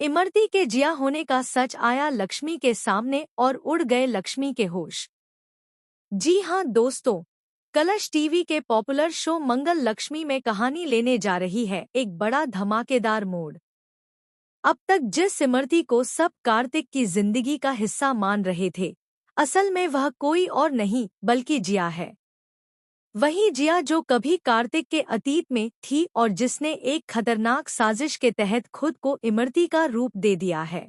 इमरती के जिया होने का सच आया लक्ष्मी के सामने और उड़ गए लक्ष्मी के होश। जी हाँ दोस्तों, कलश टीवी के पॉपुलर शो मंगल लक्ष्मी में कहानी लेने जा रही है एक बड़ा धमाकेदार मोड़। अब तक जिस इमरती को सब कार्तिक की जिंदगी का हिस्सा मान रहे थे, असल में वह कोई और नहीं बल्कि जिया है। वही जिया जो कभी कार्तिक के अतीत में थी और जिसने एक खतरनाक साजिश के तहत खुद को इमरती का रूप दे दिया है।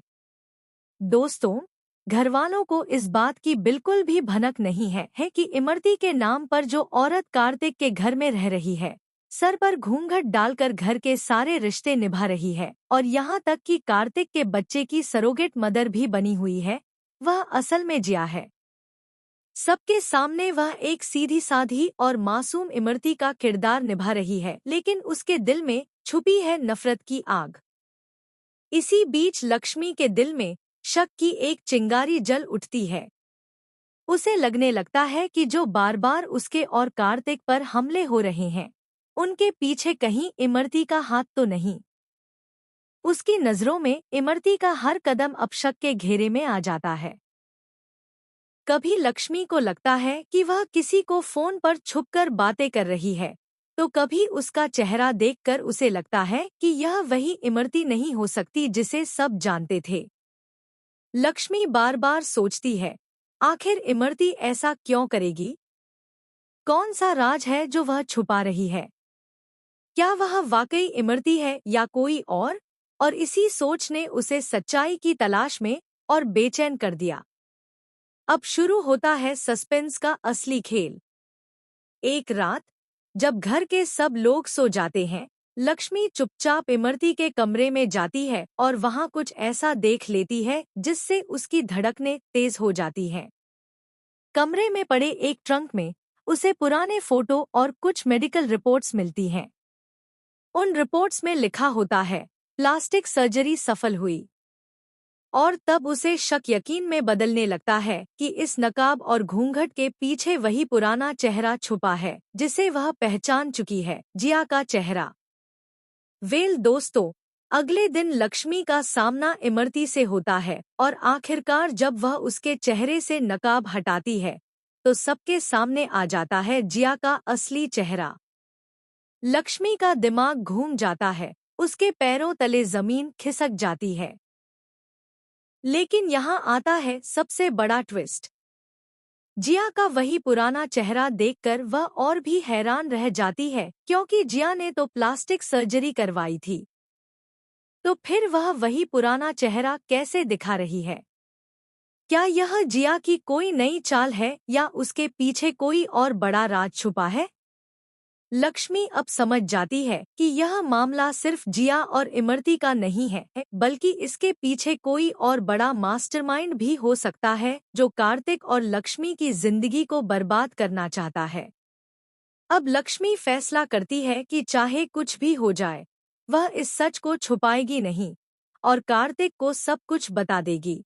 दोस्तों, घरवालों को इस बात की बिल्कुल भी भनक नहीं है कि इमरती के नाम पर जो औरत कार्तिक के घर में रह रही है, सर पर घूंघट डालकर घर के सारे रिश्ते निभा रही है और यहाँ तक कि कार्तिक के बच्चे की सरोगेट मदर भी बनी हुई है, वह असल में जिया है। सबके सामने वह एक सीधी साधी और मासूम इमरती का किरदार निभा रही है, लेकिन उसके दिल में छुपी है नफरत की आग। इसी बीच लक्ष्मी के दिल में शक की एक चिंगारी जल उठती है। उसे लगने लगता है कि जो बार बार उसके और कार्तिक पर हमले हो रहे हैं, उनके पीछे कहीं इमरती का हाथ तो नहीं। उसकी नजरों में इमरती का हर कदम अब शक के घेरे में आ जाता है। कभी लक्ष्मी को लगता है कि वह किसी को फोन पर छुपकर बातें कर रही है, तो कभी उसका चेहरा देखकर उसे लगता है कि यह वही इमरती नहीं हो सकती जिसे सब जानते थे। लक्ष्मी बार बार सोचती है, आखिर इमरती ऐसा क्यों करेगी? कौन सा राज है जो वह छुपा रही है? क्या वह वाकई इमरती है या कोई और? और इसी सोच ने उसे सच्चाई की तलाश में और बेचैन कर दिया। अब शुरू होता है सस्पेंस का असली खेल। एक रात, जब घर के सब लोग सो जाते हैं, लक्ष्मी चुपचाप इमरती के कमरे में जाती है और वहां कुछ ऐसा देख लेती है जिससे उसकी धड़कनें तेज हो जाती हैं। कमरे में पड़े एक ट्रंक में उसे पुराने फोटो और कुछ मेडिकल रिपोर्ट्स मिलती हैं। उन रिपोर्ट्स में लिखा होता है, प्लास्टिक सर्जरी सफल हुई। और तब उसे शक यकीन में बदलने लगता है कि इस नकाब और घूंघट के पीछे वही पुराना चेहरा छुपा है जिसे वह पहचान चुकी है, जिया का चेहरा। दोस्तों, अगले दिन लक्ष्मी का सामना इमरती से होता है और आखिरकार जब वह उसके चेहरे से नकाब हटाती है, तो सबके सामने आ जाता है जिया का असली चेहरा। लक्ष्मी का दिमाग घूम जाता है, उसके पैरों तले जमीन खिसक जाती है। लेकिन यहाँ आता है सबसे बड़ा ट्विस्ट। जिया का वही पुराना चेहरा देखकर वह और भी हैरान रह जाती है, क्योंकि जिया ने तो प्लास्टिक सर्जरी करवाई थी। तो फिर वह वही पुराना चेहरा कैसे दिखा रही है? क्या यह जिया की कोई नई चाल है या उसके पीछे कोई और बड़ा राज छुपा है? लक्ष्मी अब समझ जाती है कि यह मामला सिर्फ जिया और इमरती का नहीं है, बल्कि इसके पीछे कोई और बड़ा मास्टरमाइंड भी हो सकता है जो कार्तिक और लक्ष्मी की जिंदगी को बर्बाद करना चाहता है। अब लक्ष्मी फैसला करती है कि चाहे कुछ भी हो जाए, वह इस सच को छुपाएगी नहीं और कार्तिक को सब कुछ बता देगी।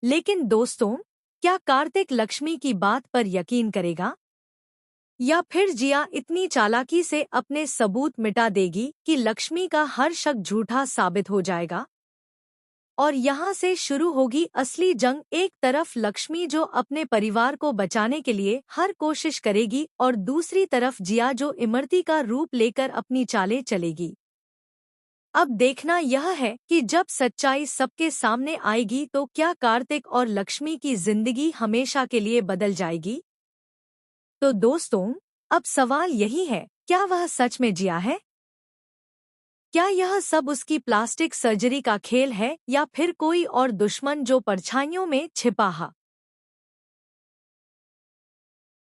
लेकिन दोस्तों, क्या कार्तिक लक्ष्मी की बात पर यकीन करेगा? या फिर जिया इतनी चालाकी से अपने सबूत मिटा देगी कि लक्ष्मी का हर शक झूठा साबित हो जाएगा? और यहाँ से शुरू होगी असली जंग। एक तरफ लक्ष्मी जो अपने परिवार को बचाने के लिए हर कोशिश करेगी और दूसरी तरफ जिया जो इमरती का रूप लेकर अपनी चालें चलेगी। अब देखना यह है कि जब सच्चाई सबके सामने आएगी तो क्या कार्तिक और लक्ष्मी की जिंदगी हमेशा के लिए बदल जाएगी? तो दोस्तों, अब सवाल यही है, क्या वह सच में जिया है? क्या यह सब उसकी प्लास्टिक सर्जरी का खेल है या फिर कोई और दुश्मन जो परछाइयों में छिपा है?